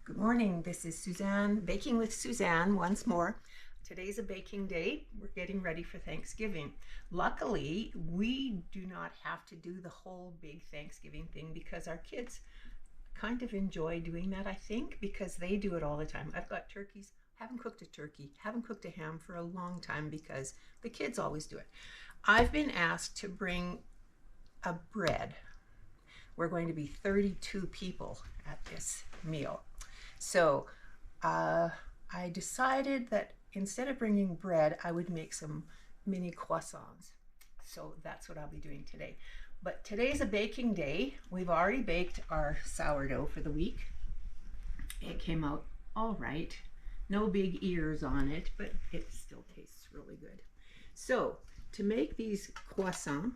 Good morning, this is Suzanne, Baking with Suzanne once more. Today's a baking day. We're getting ready for Thanksgiving. Luckily, we do not have to do the whole big Thanksgiving thing because our kids kind of enjoy doing that, I think, because they do it all the time. I've got turkeys, haven't cooked a turkey, haven't cooked a ham for a long time because the kids always do it. I've been asked to bring a bread. We're going to be 32 people at this meal. So I decided that instead of bringing bread, I would make some mini croissants. So that's what I'll be doing today. But today's a baking day. We've already baked our sourdough for the week. It came out all right. No big ears on it, but it still tastes really good. So to make these croissants,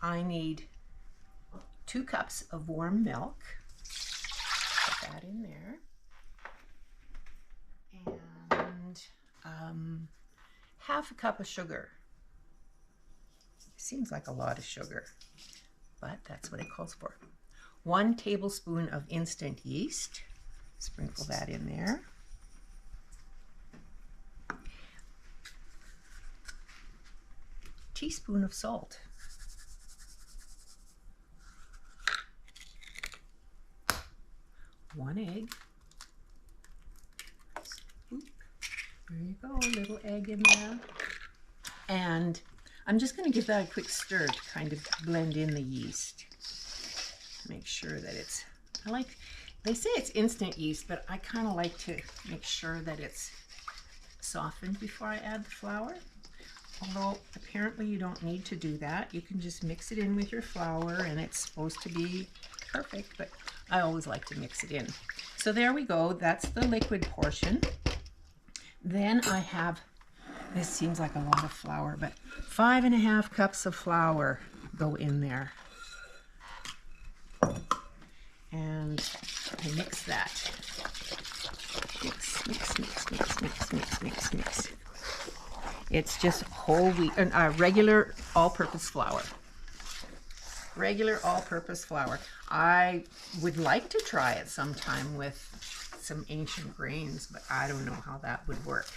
I need 2 cups of warm milk. Put that in there. And half a cup of sugar. Seems like a lot of sugar, but that's what it calls for. 1 tablespoon of instant yeast. Sprinkle that in there. Teaspoon of salt. 1 egg. Oop. There you go, a little egg in there. And I'm just going to give that a quick stir to kind of blend in the yeast. Make sure that it's, they say it's instant yeast, but I kind of like to make sure that it's softened before I add the flour. Although apparently you don't need to do that. You can just mix it in with your flour and it's supposed to be perfect, but I always like to mix it in. So there we go, that's the liquid portion. Then I have, this seems like a lot of flour, but 5½ cups of flour go in there. And I mix that. Mix, mix, mix, mix, mix, mix, mix, mix. It's just whole wheat, regular all-purpose flour. Regular all-purpose flour. I would like to try it sometime with some ancient grains, but I don't know how that would work.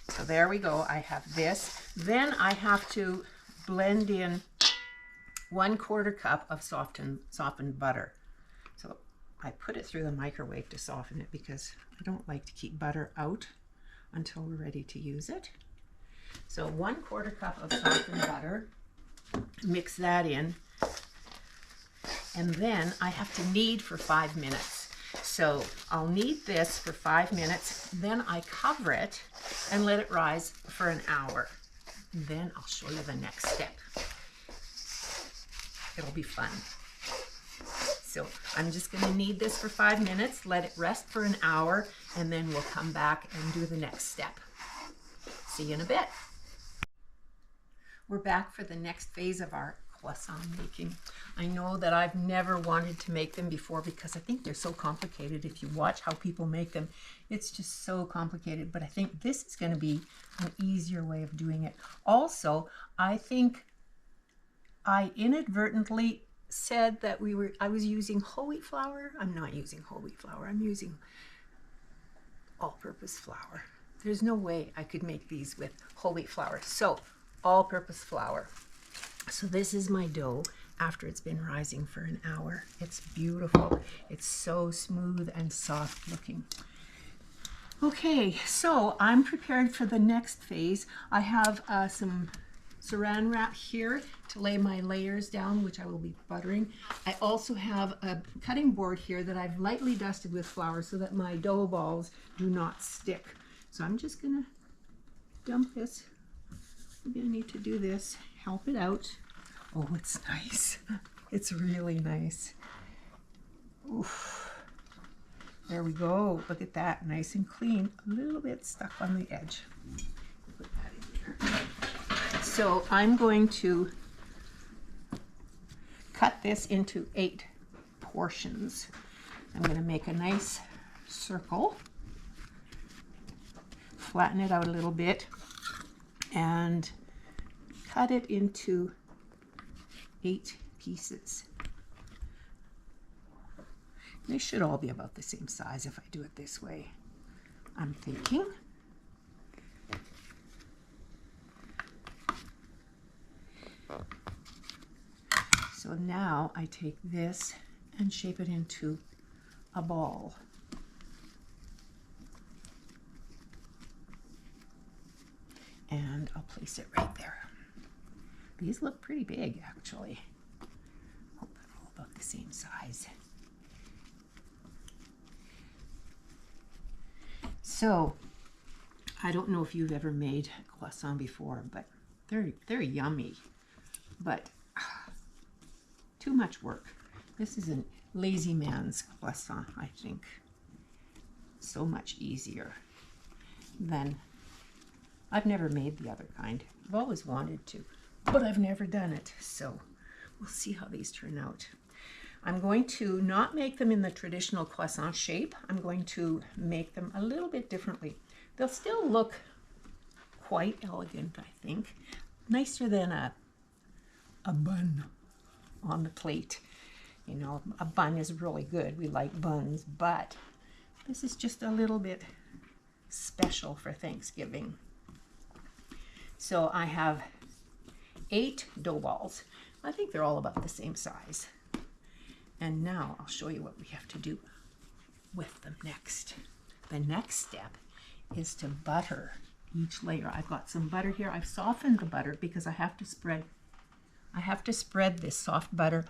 So there we go. I have this. Then I have to blend in 1/4 cup of softened butter. So I put it through the microwave to soften it because I don't like to keep butter out until we're ready to use it. So 1/4 cup of softened butter, mix that in, and then I have to knead for 5 minutes. So I'll knead this for 5 minutes, then I cover it and let it rise for an hour. Then I'll show you the next step. It'll be fun. So I'm just going to knead this for 5 minutes, let it rest for an hour, and then we'll come back and do the next step. See you in a bit. We're back for the next phase of our croissant making. I know that I've never wanted to make them before because I think they're so complicated. If you watch how people make them, it's just so complicated. But I think this is going to be an easier way of doing it. Also, I think I inadvertently said that I was using whole wheat flour. I'm not using whole wheat flour. I'm using all-purpose flour. There's no way I could make these with whole wheat flour. So all-purpose flour. So this is my dough after it's been rising for an hour. It's beautiful. It's so smooth and soft looking. Okay, so I'm prepared for the next phase. I have some saran wrap here to lay my layers down, which I will be buttering. I also have a cutting board here that I've lightly dusted with flour so that my dough balls do not stick. So I'm just gonna dump this. I'm gonna need to do this, help it out. Oh, it's nice. It's really nice. Oof. There we go. Look at that, nice and clean. A little bit stuck on the edge. Put that in there. So I'm going to cut this into 8 portions. I'm going to make a nice circle, flatten it out a little bit, and cut it into 8 pieces. They should all be about the same size if I do it this way, I'm thinking. So now I take this and shape it into a ball. And I'll place it right there. These look pretty big, actually. Hope they're all about the same size. So, I don't know if you've ever made croissant before, but they're yummy. But too much work. This is a lazy man's croissant, I think. So much easier than, I've never made the other kind. I've always wanted to, but I've never done it. So we'll see how these turn out. I'm going to not make them in the traditional croissant shape. I'm going to make them a little bit differently. They'll still look quite elegant, I think. Nicer than a bun on the plate. You know, a bun is really good. We like buns, but this is just a little bit special for Thanksgiving. So I have 8 dough balls. I think they're all about the same size. And now I'll show you what we have to do with them next. The next step is to butter each layer. I've got some butter here. I've softened the butter because I have to spread this soft butter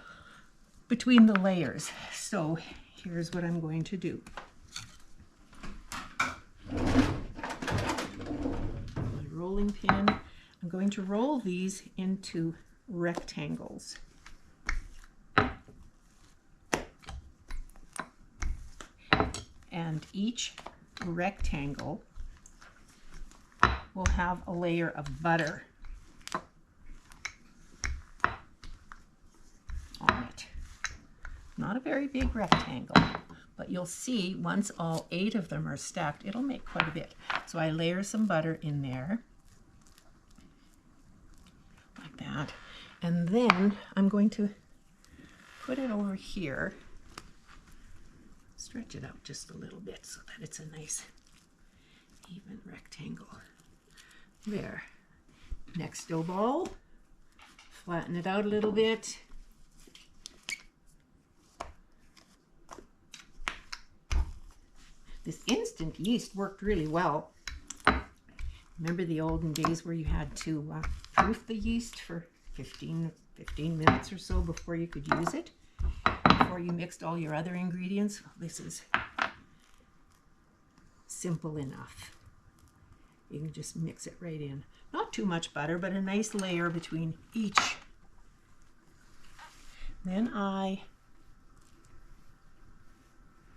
between the layers. So here's what I'm going to do. My rolling pin. I'm going to roll these into rectangles. And each rectangle will have a layer of butter on it. Not a very big rectangle, but you'll see once all 8 of them are stacked, it'll make quite a bit. So I layer some butter in there, like that. And then I'm going to put it over here, stretch it out just a little bit so that it's a nice even rectangle. There. Next dough ball, flatten it out a little bit. This instant yeast worked really well. Remember the olden days where you had to proof the yeast for 15 minutes or so before you could use it, before you mixed all your other ingredients? Well, this is simple enough. You can just mix it right in. Not too much butter, but a nice layer between each. Then I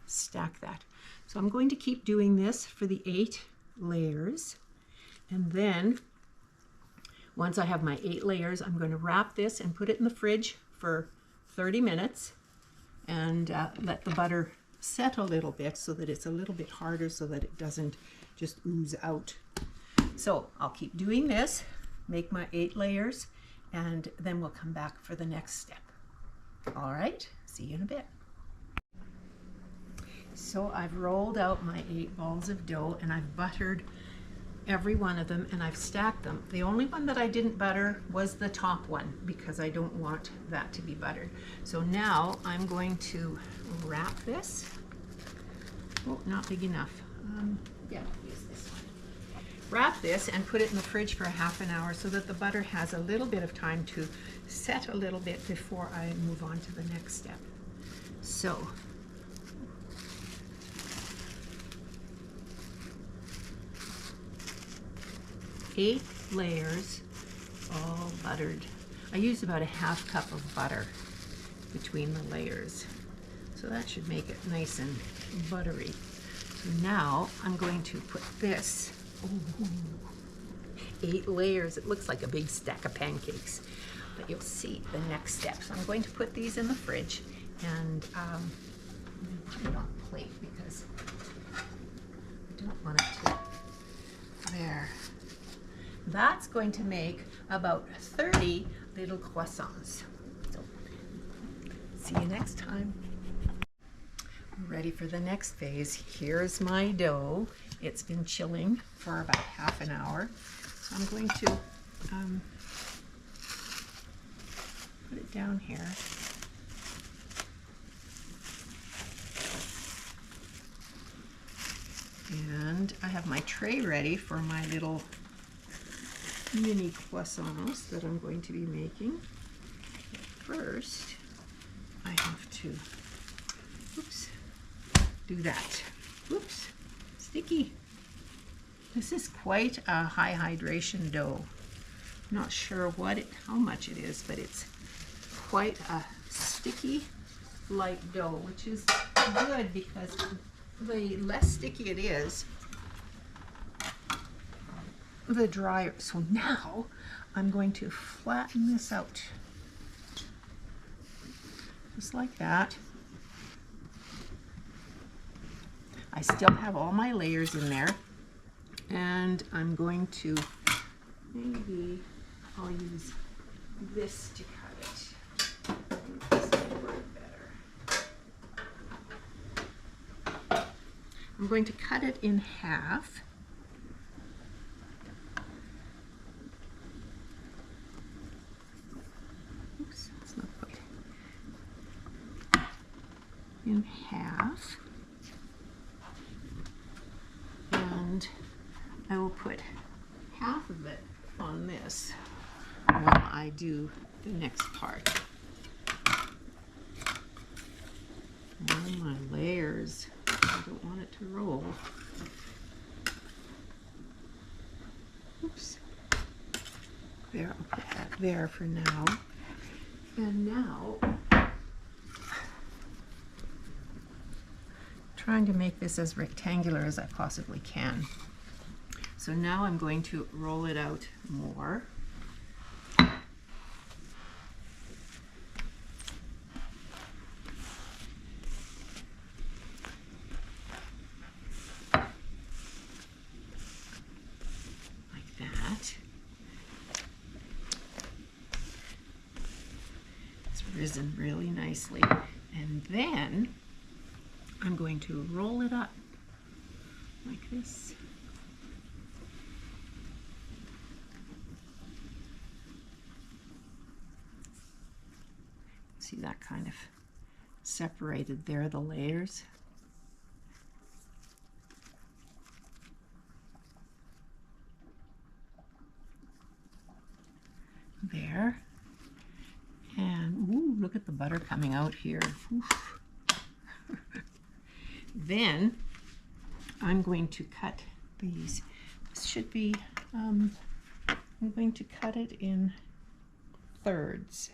stack that. So I'm going to keep doing this for the 8 layers. And then once I have my 8 layers, I'm going to wrap this and put it in the fridge for 30 minutes and let the butter set a little bit so that it's a little bit harder so that it doesn't just ooze out. So I'll keep doing this, make my 8 layers, and then we'll come back for the next step. All right, see you in a bit. So I've rolled out my 8 balls of dough and I've buttered every one of them and I've stacked them. The only one that I didn't butter was the top one because I don't want that to be buttered. So now I'm going to wrap this. Oh, not big enough. Yeah, use this one. Wrap this and put it in the fridge for half an hour so that the butter has a little bit of time to set a little bit before I move on to the next step. So 8 layers, all buttered. I used about a ½ cup of butter between the layers. So that should make it nice and buttery. Now I'm going to put this, 8 layers. It looks like a big stack of pancakes, but you'll see the next step. So I'm going to put these in the fridge and I'm going to put it on a plate because I don't want it to, there. That's going to make about 30 little croissants. So, see you next time. Ready for the next phase. Here's my dough. It's been chilling for about half an hour. So I'm going to put it down here. And I have my tray ready for my little mini croissants that I'm going to be making. First, I have to, do that. Oops, sticky. This is quite a high hydration dough. I'm not sure how much it is, but it's quite a sticky light dough, which is good because the less sticky it is, the drier. So now I'm going to flatten this out. Just like that. I still have all my layers in there, and I'm going to, maybe I'll use this to cut it. This will work better. I'm going to cut it in half. Oops, that's not quite. In half. And I will put half of it on this while I do the next part. Oh, my layers. I don't want it to roll. Oops. There, I'll put that there for now. And now, trying to make this as rectangular as I possibly can. So now I'm going to roll it out more. Like that. It's risen really nicely. And then I'm going to roll it up like this. See that kind of separated there, the layers. There. And ooh, look at the butter coming out here. Oof. Then I'm going to cut these. This should be, I'm going to cut it in thirds.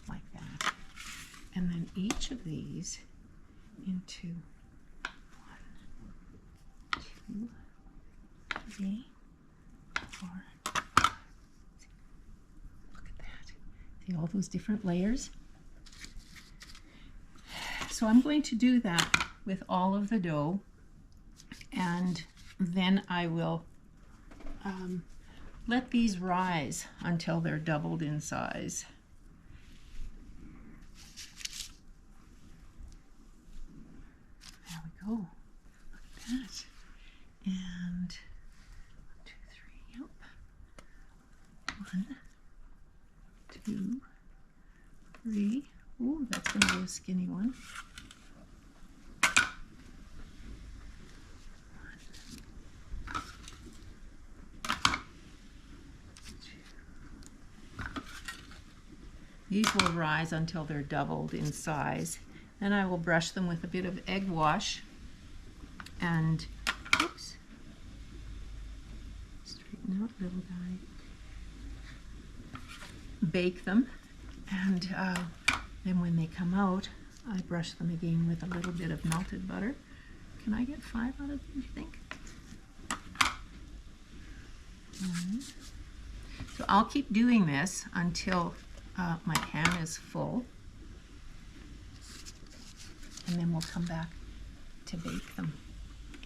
Like that. And then each of these into 1, 2, 3, 4. Look at that. See all those different layers? So I'm going to do that with all of the dough, and then I will let these rise until they're doubled in size. There we go. Look at that. And 1, 2, 3. Yep. 1, 2, 3. Ooh, that's going to be a skinny one. 1, 2. These will rise until they're doubled in size. Then I will brush them with a bit of egg wash and, oops, straighten out, little guy. Bake them, and then when they come out, I brush them again with a little bit of melted butter. Can I get 5 out of them, you think? So I'll keep doing this until my pan is full, and then we'll come back to bake them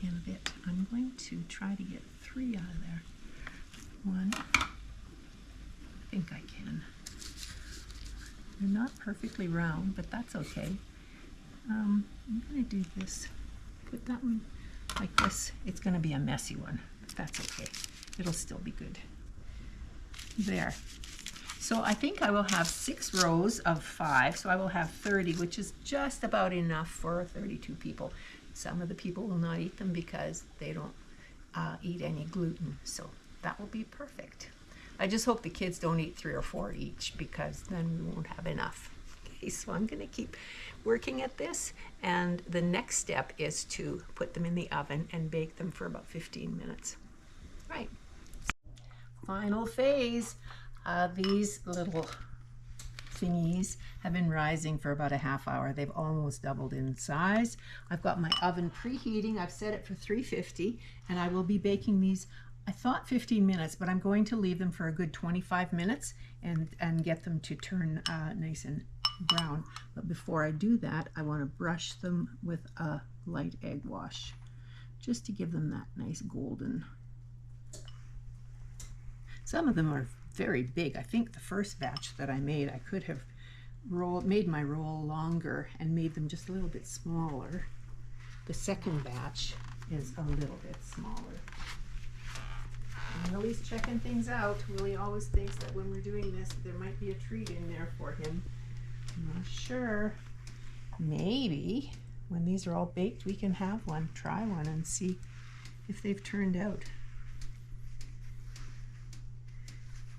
in a bit. I'm going to try to get 3 out of there. 1, I think I can. 1, They're not perfectly round, but that's okay. I'm going to do this. Put that one like this. It's going to be a messy one, but that's okay. It'll still be good. There. So I think I will have 6 rows of 5, so I will have 30, which is just about enough for 32 people. Some of the people will not eat them because they don't eat any gluten, so that will be perfect. I just hope the kids don't eat 3 or 4 each, because then we won't have enough. Okay, so I'm going to keep working at this, and the next step is to put them in the oven and bake them for about 15 minutes. Right. Final phase. These little thingies have been rising for about a half hour. They've almost doubled in size. I've got my oven preheating. I've set it for 350, and I will be baking these, I thought 15 minutes, but I'm going to leave them for a good 25 minutes and get them to turn nice and brown. But before I do that, I want to brush them with a light egg wash, just to give them that nice golden. Some of them are very big. I think the first batch that I made, I could have made my roll longer and made them just a little bit smaller. The second batch is a little bit smaller. And Willie's checking things out. Willie always thinks that when we're doing this, there might be a treat in there for him. I'm not sure. Maybe when these are all baked, we can have one, try one, and see if they've turned out.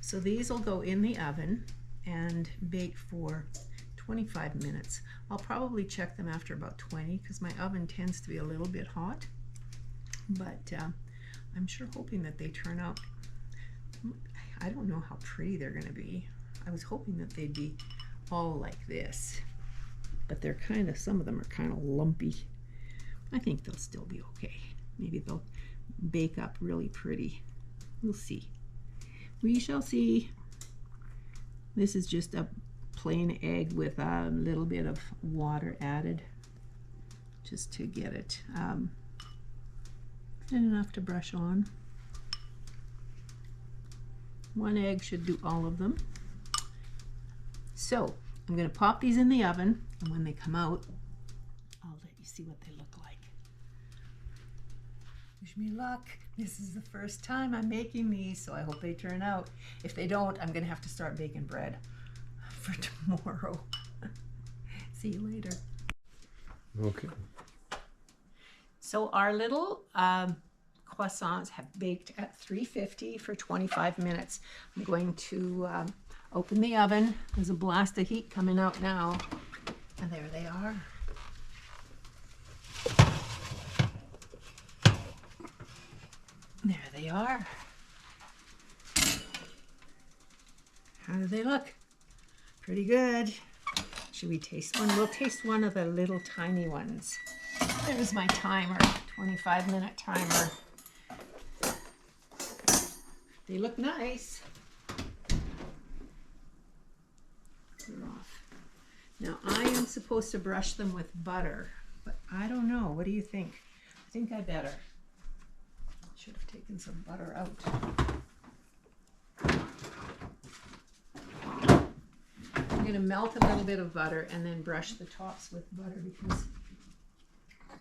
So these will go in the oven and bake for 25 minutes. I'll probably check them after about 20 because my oven tends to be a little bit hot, but I'm sure hoping that they turn out. I don't know how pretty they're going to be. I was hoping that they'd be all like this, but they're kind of, some of them are kind of lumpy. I think they'll still be okay. Maybe they'll bake up really pretty. We'll see. We shall see. This is just a plain egg with a little bit of water added, just to get it and enough to brush on. 1 egg should do all of them. So I'm going to pop these in the oven, and when they come out, I'll let you see what they look like. Wish me luck. This is the first time I'm making these, so I hope they turn out. If they don't, I'm going to have to start baking bread for tomorrow. See you later. Okay. So our little croissants have baked at 350 for 25 minutes. I'm going to open the oven. There's a blast of heat coming out now. And there they are. There they are. How do they look? Pretty good. Should we taste one? We'll taste one of the little tiny ones. There's my timer, 25-minute timer. They look nice. They're off. Now I am supposed to brush them with butter, but I don't know. What do you think? I think I better. Should have taken some butter out. I'm going to melt a little bit of butter and then brush the tops with butter because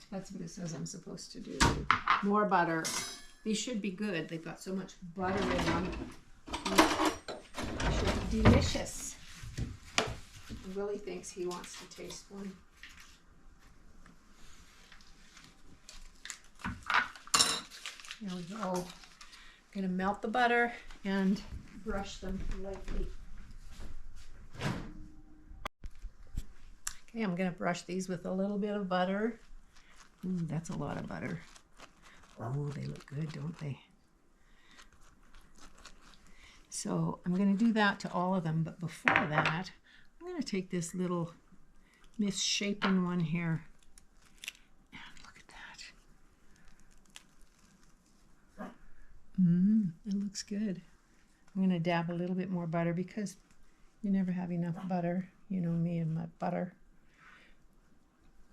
that's what it says I'm supposed to do. More butter. These should be good. They've got so much butter in them. They should be delicious. Willie thinks he wants to taste one. There we go. I'm going to melt the butter and brush them lightly. Okay, I'm going to brush these with a little bit of butter. Ooh, that's a lot of butter. Oh, they look good, don't they? So I'm going to do that to all of them, but before that, I'm going to take this little misshapen one here. It looks good. I'm going to dab a little bit more butter because you never have enough butter. You know me and my butter.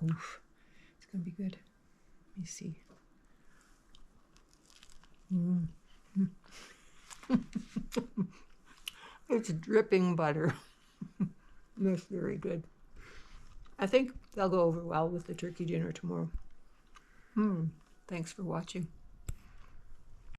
Oof, it's going to be good. Let me see. It's dripping butter. That's very good. I think they'll go over well with the turkey dinner tomorrow. Thanks for watching.